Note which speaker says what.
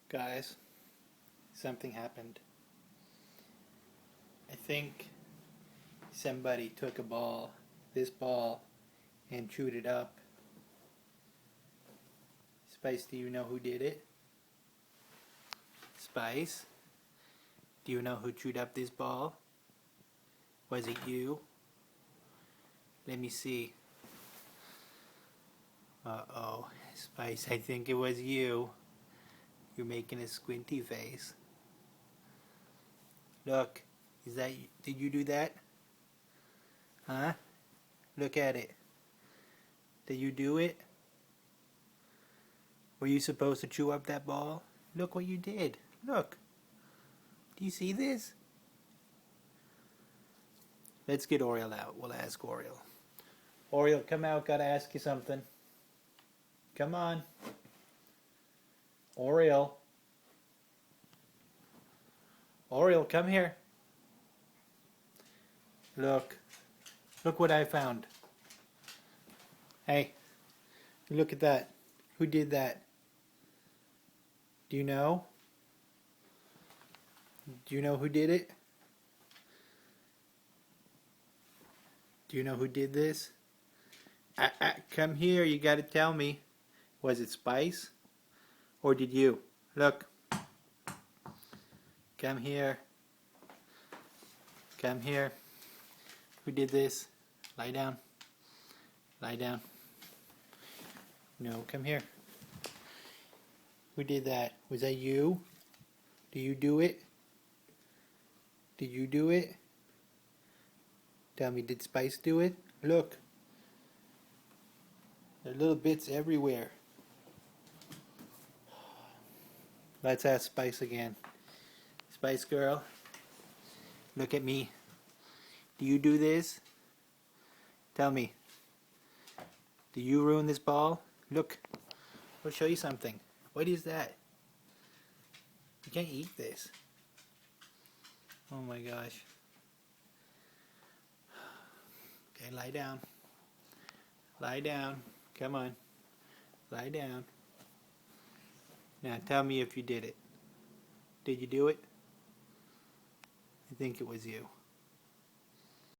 Speaker 1: Guys, something happened. I think somebody took this ball, and chewed it up. Spice, do you know who did it? Spice, do you know who chewed up this ball? Was it you? Let me see. Uh-oh. Spice, I think it was you. You're making a squinty face. Look, did you do that? Huh? Look at it. Did you do it? Were you supposed to chew up that ball? Look what you did. Look. Do you see this? Let's get Oriole out. We'll ask Oriole. Oriole, come out. Gotta ask you something. Come on. Oriole. Oriole, come here. Look. Look what I found. Hey. Look at that. Who did that? Do you know? Do you know who did it? Do you know who did this? Come here, you gotta tell me. Was it Spice? Or did you? Look. Come here. Come here. Who did this? Lie down. Lie down. No, come here. Who did that? Was that you? Do you do it? Did you do it? Tell me, did Spice do it? Look. There are little bits everywhere. Let's ask Spice again. Spice girl, look at me. Do you do this? Tell me. Do you ruin this ball? Look. I'll show you something. What is that? You can't eat this. Oh my gosh. Okay, lie down. Lie down. Come on. Lie down. Now tell me if you did it. Did you do it? I think it was you.